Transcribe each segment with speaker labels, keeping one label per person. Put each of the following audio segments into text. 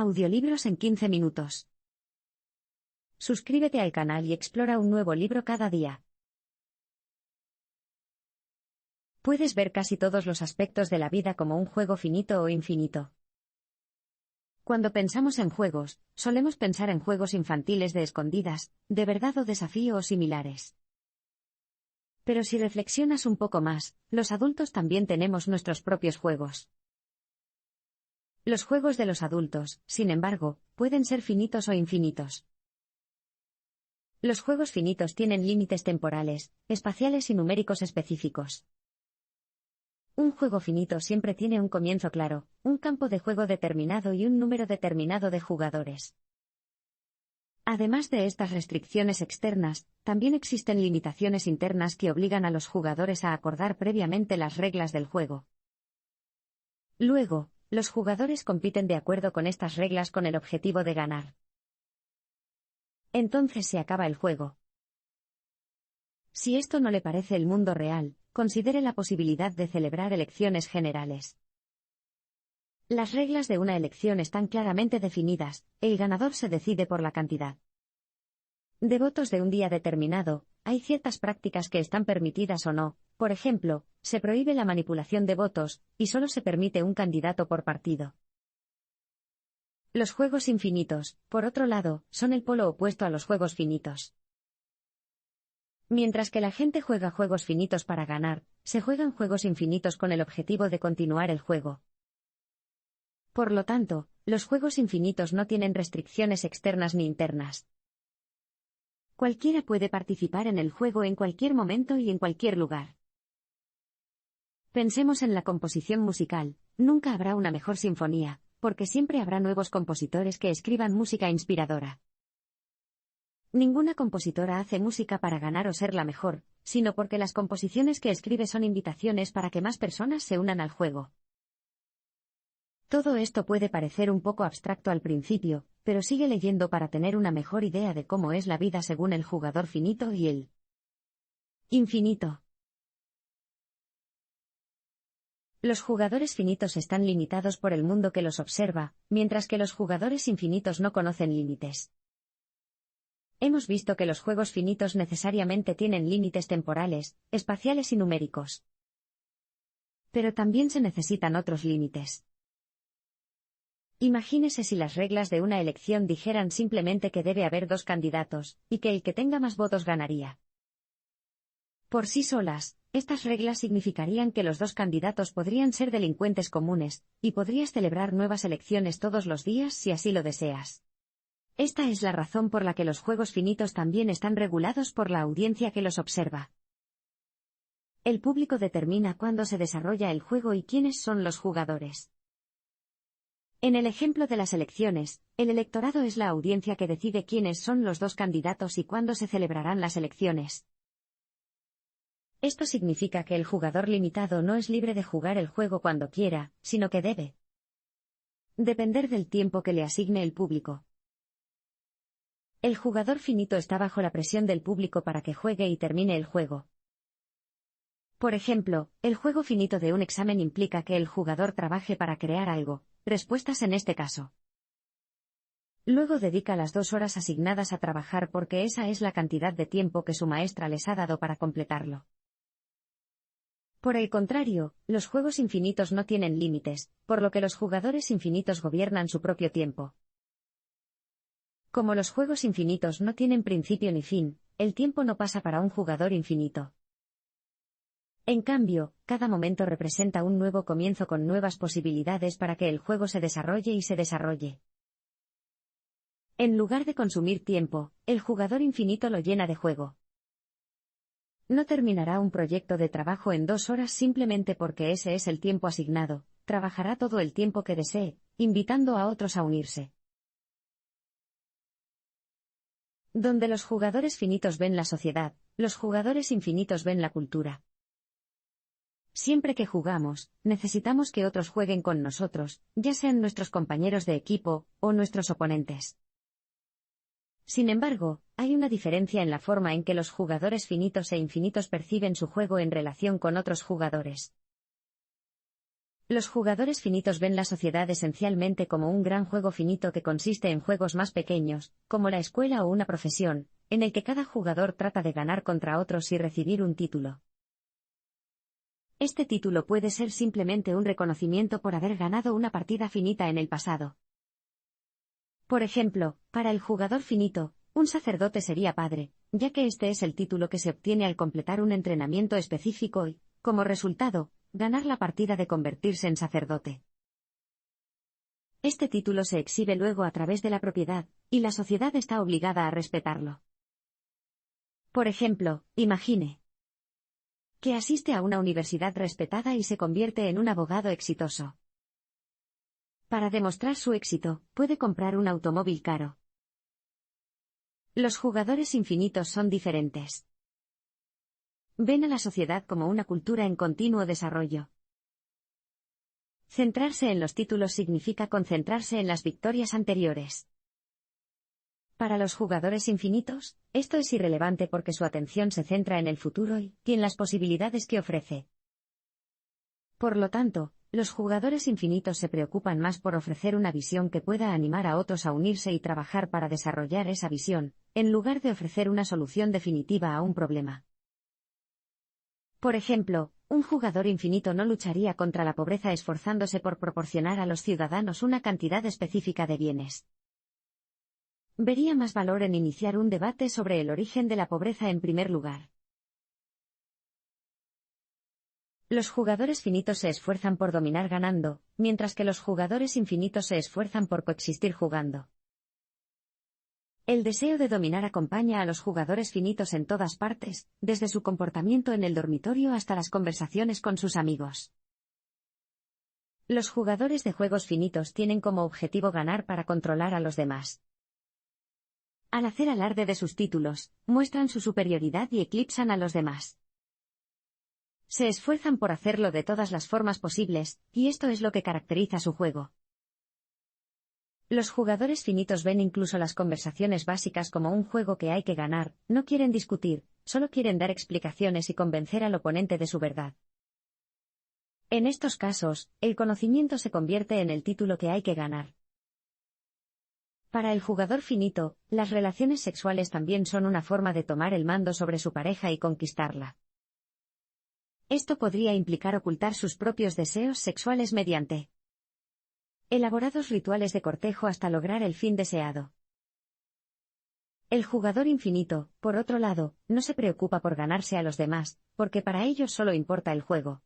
Speaker 1: Audiolibros en 15 minutos. Suscríbete al canal y explora un nuevo libro cada día. Puedes ver casi todos los aspectos de la vida como un juego finito o infinito. Cuando pensamos en juegos, solemos pensar en juegos infantiles de escondidas, de verdad o desafío o similares. Pero si reflexionas un poco más, los adultos también tenemos nuestros propios juegos. Los juegos de los adultos, sin embargo, pueden ser finitos o infinitos. Los juegos finitos tienen límites temporales, espaciales y numéricos específicos. Un juego finito siempre tiene un comienzo claro, un campo de juego determinado y un número determinado de jugadores. Además de estas restricciones externas, también existen limitaciones internas que obligan a los jugadores a acordar previamente las reglas del juego. Luego, los jugadores compiten de acuerdo con estas reglas con el objetivo de ganar. Entonces se acaba el juego. Si esto no le parece el mundo real, considere la posibilidad de celebrar elecciones generales. Las reglas de una elección están claramente definidas, el ganador se decide por la cantidad de votos de un día determinado. Hay ciertas prácticas que están permitidas o no, por ejemplo, se prohíbe la manipulación de votos, y solo se permite un candidato por partido. Los juegos infinitos, por otro lado, son el polo opuesto a los juegos finitos. Mientras que la gente juega juegos finitos para ganar, se juegan juegos infinitos con el objetivo de continuar el juego. Por lo tanto, los juegos infinitos no tienen restricciones externas ni internas. Cualquiera puede participar en el juego en cualquier momento y en cualquier lugar. Pensemos en la composición musical, nunca habrá una mejor sinfonía, porque siempre habrá nuevos compositores que escriban música inspiradora. Ninguna compositora hace música para ganar o ser la mejor, sino porque las composiciones que escribe son invitaciones para que más personas se unan al juego. Todo esto puede parecer un poco abstracto al principio, pero sigue leyendo para tener una mejor idea de cómo es la vida según el jugador finito y el infinito. Los jugadores finitos están limitados por el mundo que los observa, mientras que los jugadores infinitos no conocen límites. Hemos visto que los juegos finitos necesariamente tienen límites temporales, espaciales y numéricos. Pero también se necesitan otros límites. Imagínese si las reglas de una elección dijeran simplemente que debe haber dos candidatos, y que el que tenga más votos ganaría. Por sí solas, estas reglas significarían que los dos candidatos podrían ser delincuentes comunes, y podrías celebrar nuevas elecciones todos los días si así lo deseas. Esta es la razón por la que los juegos finitos también están regulados por la audiencia que los observa. El público determina cuándo se desarrolla el juego y quiénes son los jugadores. En el ejemplo de las elecciones, el electorado es la audiencia que decide quiénes son los dos candidatos y cuándo se celebrarán las elecciones. Esto significa que el jugador limitado no es libre de jugar el juego cuando quiera, sino que debe depender del tiempo que le asigne el público. El jugador finito está bajo la presión del público para que juegue y termine el juego. Por ejemplo, el juego finito de un examen implica que el jugador trabaje para crear algo, respuestas en este caso. Luego dedica las 2 horas asignadas a trabajar porque esa es la cantidad de tiempo que su maestra les ha dado para completarlo. Por el contrario, los juegos infinitos no tienen límites, por lo que los jugadores infinitos gobiernan su propio tiempo. Como los juegos infinitos no tienen principio ni fin, el tiempo no pasa para un jugador infinito. En cambio, cada momento representa un nuevo comienzo con nuevas posibilidades para que el juego se desarrolle y se desarrolle. En lugar de consumir tiempo, el jugador infinito lo llena de juego. No terminará un proyecto de trabajo en 2 horas simplemente porque ese es el tiempo asignado, trabajará todo el tiempo que desee, invitando a otros a unirse. Donde los jugadores finitos ven la sociedad, los jugadores infinitos ven la cultura. Siempre que jugamos, necesitamos que otros jueguen con nosotros, ya sean nuestros compañeros de equipo, o nuestros oponentes. Sin embargo, hay una diferencia en la forma en que los jugadores finitos e infinitos perciben su juego en relación con otros jugadores. Los jugadores finitos ven la sociedad esencialmente como un gran juego finito que consiste en juegos más pequeños, como la escuela o una profesión, en el que cada jugador trata de ganar contra otros y recibir un título. Este título puede ser simplemente un reconocimiento por haber ganado una partida finita en el pasado. Por ejemplo, para el jugador finito, un sacerdote sería padre, ya que este es el título que se obtiene al completar un entrenamiento específico y, como resultado, ganar la partida de convertirse en sacerdote. Este título se exhibe luego a través de la propiedad, y la sociedad está obligada a respetarlo. Por ejemplo, imagine que asiste a una universidad respetada y se convierte en un abogado exitoso. Para demostrar su éxito, puede comprar un automóvil caro. Los jugadores infinitos son diferentes. Ven a la sociedad como una cultura en continuo desarrollo. Centrarse en los títulos significa concentrarse en las victorias anteriores. Para los jugadores infinitos, esto es irrelevante porque su atención se centra en el futuro y en las posibilidades que ofrece. Por lo tanto, los jugadores infinitos se preocupan más por ofrecer una visión que pueda animar a otros a unirse y trabajar para desarrollar esa visión, en lugar de ofrecer una solución definitiva a un problema. Por ejemplo, un jugador infinito no lucharía contra la pobreza esforzándose por proporcionar a los ciudadanos una cantidad específica de bienes. Vería más valor en iniciar un debate sobre el origen de la pobreza en primer lugar. Los jugadores finitos se esfuerzan por dominar ganando, mientras que los jugadores infinitos se esfuerzan por coexistir jugando. El deseo de dominar acompaña a los jugadores finitos en todas partes, desde su comportamiento en el dormitorio hasta las conversaciones con sus amigos. Los jugadores de juegos finitos tienen como objetivo ganar para controlar a los demás. Al hacer alarde de sus títulos, muestran su superioridad y eclipsan a los demás. Se esfuerzan por hacerlo de todas las formas posibles, y esto es lo que caracteriza su juego. Los jugadores finitos ven incluso las conversaciones básicas como un juego que hay que ganar, no quieren discutir, solo quieren dar explicaciones y convencer al oponente de su verdad. En estos casos, el conocimiento se convierte en el título que hay que ganar. Para el jugador finito, las relaciones sexuales también son una forma de tomar el mando sobre su pareja y conquistarla. Esto podría implicar ocultar sus propios deseos sexuales mediante elaborados rituales de cortejo hasta lograr el fin deseado. El jugador infinito, por otro lado, no se preocupa por ganarse a los demás, porque para ellos solo importa el juego.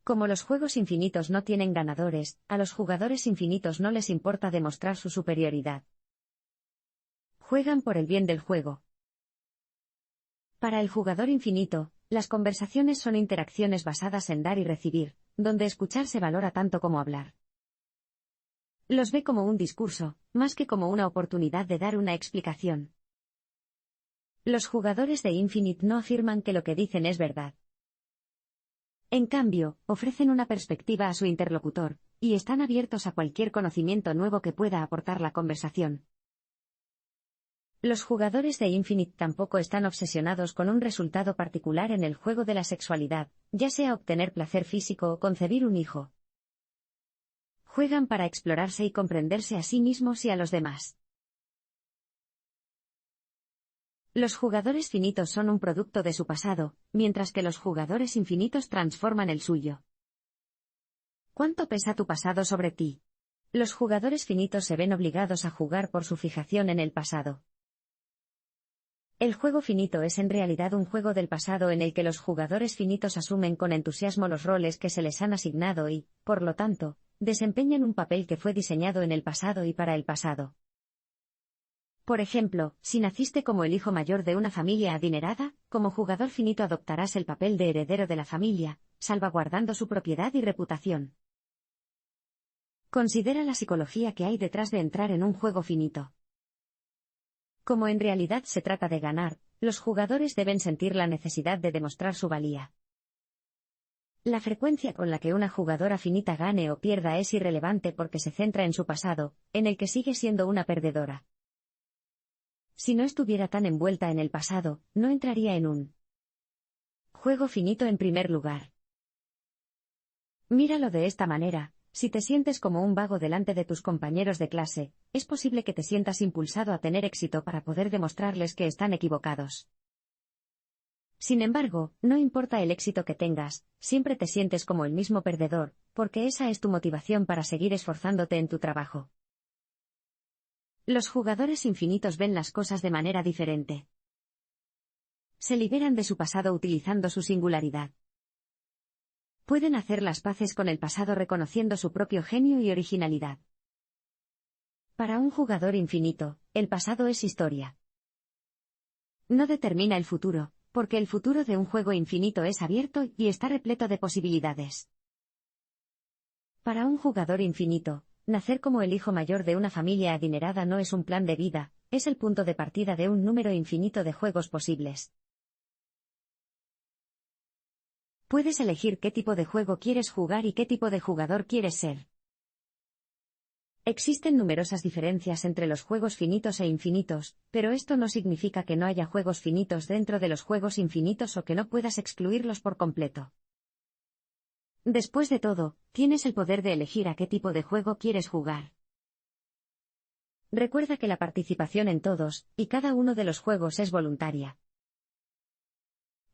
Speaker 1: Como los juegos infinitos no tienen ganadores, a los jugadores infinitos no les importa demostrar su superioridad. Juegan por el bien del juego. Para el jugador infinito, las conversaciones son interacciones basadas en dar y recibir, donde escuchar se valora tanto como hablar. Los ve como un discurso, más que como una oportunidad de dar una explicación. Los jugadores de Infinite no afirman que lo que dicen es verdad. En cambio, ofrecen una perspectiva a su interlocutor, y están abiertos a cualquier conocimiento nuevo que pueda aportar la conversación. Los jugadores de Infinite tampoco están obsesionados con un resultado particular en el juego de la sexualidad, ya sea obtener placer físico o concebir un hijo. Juegan para explorarse y comprenderse a sí mismos y a los demás. Los jugadores finitos son un producto de su pasado, mientras que los jugadores infinitos transforman el suyo. ¿Cuánto pesa tu pasado sobre ti? Los jugadores finitos se ven obligados a jugar por su fijación en el pasado. El juego finito es en realidad un juego del pasado en el que los jugadores finitos asumen con entusiasmo los roles que se les han asignado y, por lo tanto, desempeñan un papel que fue diseñado en el pasado y para el pasado. Por ejemplo, si naciste como el hijo mayor de una familia adinerada, como jugador finito adoptarás el papel de heredero de la familia, salvaguardando su propiedad y reputación. Considera la psicología que hay detrás de entrar en un juego finito. Como en realidad se trata de ganar, los jugadores deben sentir la necesidad de demostrar su valía. La frecuencia con la que una jugadora finita gane o pierda es irrelevante porque se centra en su pasado, en el que sigue siendo una perdedora. Si no estuviera tan envuelta en el pasado, no entraría en un juego finito en primer lugar. Míralo de esta manera: si te sientes como un vago delante de tus compañeros de clase, es posible que te sientas impulsado a tener éxito para poder demostrarles que están equivocados. Sin embargo, no importa el éxito que tengas, siempre te sientes como el mismo perdedor, porque esa es tu motivación para seguir esforzándote en tu trabajo. Los jugadores infinitos ven las cosas de manera diferente. Se liberan de su pasado utilizando su singularidad. Pueden hacer las paces con el pasado reconociendo su propio genio y originalidad. Para un jugador infinito, el pasado es historia. No determina el futuro, porque el futuro de un juego infinito es abierto y está repleto de posibilidades. Para un jugador infinito, nacer como el hijo mayor de una familia adinerada no es un plan de vida, es el punto de partida de un número infinito de juegos posibles. Puedes elegir qué tipo de juego quieres jugar y qué tipo de jugador quieres ser. Existen numerosas diferencias entre los juegos finitos e infinitos, pero esto no significa que no haya juegos finitos dentro de los juegos infinitos o que no puedas excluirlos por completo. Después de todo, tienes el poder de elegir a qué tipo de juego quieres jugar. Recuerda que la participación en todos y cada uno de los juegos es voluntaria.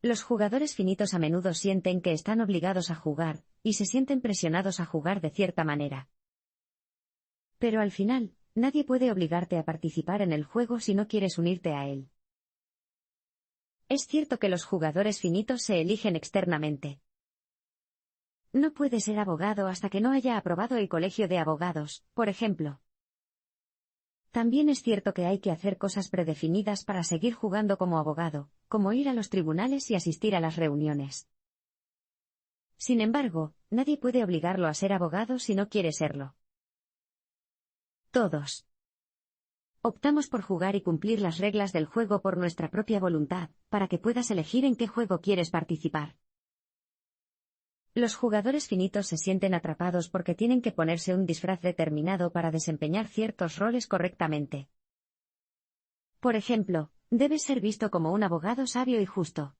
Speaker 1: Los jugadores finitos a menudo sienten que están obligados a jugar, y se sienten presionados a jugar de cierta manera. Pero al final, nadie puede obligarte a participar en el juego si no quieres unirte a él. Es cierto que los jugadores finitos se eligen externamente. No puede ser abogado hasta que no haya aprobado el colegio de abogados, por ejemplo. También es cierto que hay que hacer cosas predefinidas para seguir jugando como abogado, como ir a los tribunales y asistir a las reuniones. Sin embargo, nadie puede obligarlo a ser abogado si no quiere serlo. Todos optamos por jugar y cumplir las reglas del juego por nuestra propia voluntad, para que puedas elegir en qué juego quieres participar. Los jugadores finitos se sienten atrapados porque tienen que ponerse un disfraz determinado para desempeñar ciertos roles correctamente. Por ejemplo, debes ser visto como un abogado sabio y justo.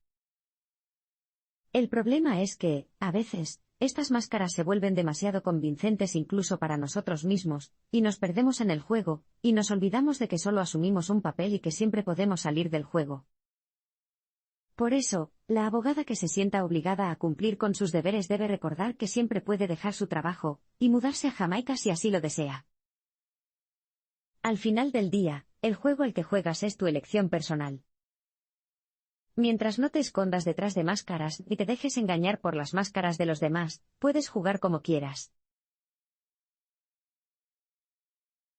Speaker 1: El problema es que, a veces, estas máscaras se vuelven demasiado convincentes incluso para nosotros mismos, y nos perdemos en el juego, y nos olvidamos de que solo asumimos un papel y que siempre podemos salir del juego. Por eso, la abogada que se sienta obligada a cumplir con sus deberes debe recordar que siempre puede dejar su trabajo y mudarse a Jamaica si así lo desea. Al final del día, el juego al que juegas es tu elección personal. Mientras no te escondas detrás de máscaras y te dejes engañar por las máscaras de los demás, puedes jugar como quieras.